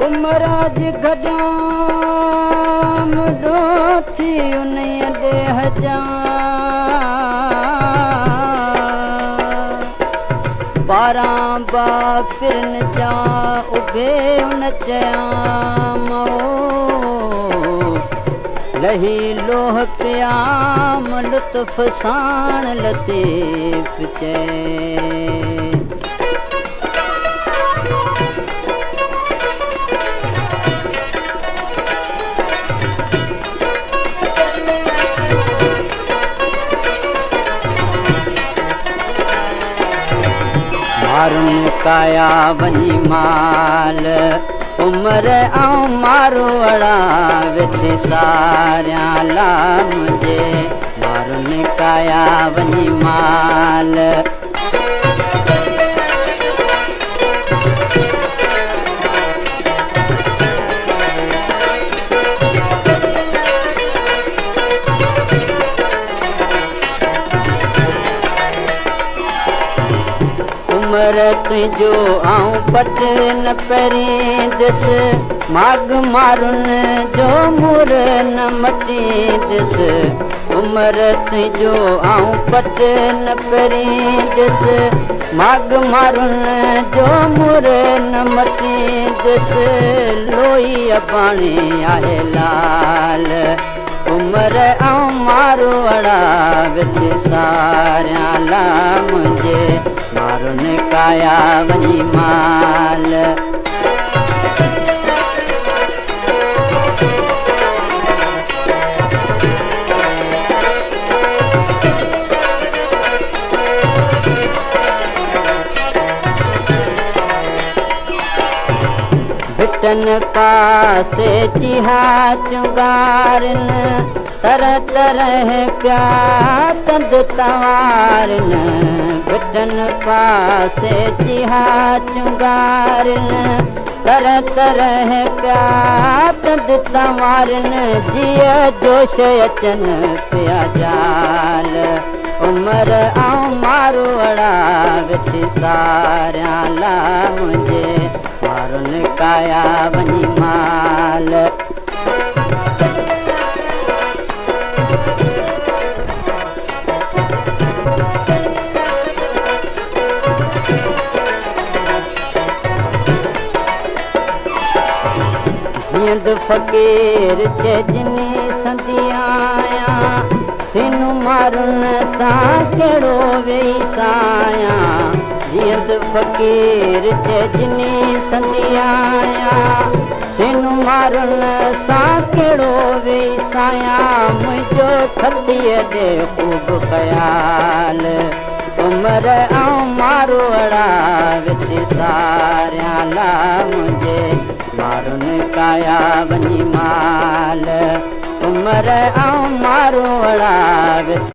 उमराज गॾाम डोथी उन ॾेह जा बारां बापिरन जा उभे उन चयाम लही लोह प्याम लुत्फ़ साण लतीफ़ चए मारुन काया वञी माल उमर ऐं मारो अड़ा वेठे सारियां ला मुंहिंजे मारुन काया वञी माल उमर तुंहिंजो आऊं पट न परींदुसि माग मारुन जो मुर न मटींदुसि उमर तुंहिंजो आऊं पट न परींदुसि माग मारुन जो मुर न मटींदुसि लोई अबाणी आहे लाल उमर ऐं मारो अड़ा वेठे सारियां ला मुंहिंजे मारुन काया वञी माल भिटन पासे चिहा चुंगारन तरह तरह पिया तंद तवारन भिटन पासे चिहा चुंगारन तरह तरह पिया तंद तवारन जिया जोश अचन पिया जाल उमर ऐं मारो अड़ा वेठे सारियां ला मुंहिंजे मारुन काया वञी माल जीअं फ़क़ीर चइजनी संदी आहियां सिनू मारुन सां कहिड़ो वेही सायां जीअं फ़क़ीर चइजनी संदी आहियां सिनू मारुन सां कहिड़ो वेही सायां मुंहिंजो खतीअ ॾे ख़ूब ख़याल उमर ऐं मारो अड़ा वेठे सारियां ला मुंहिंजे मारुन काया वञी माल उमर ऐं मारो अड़ा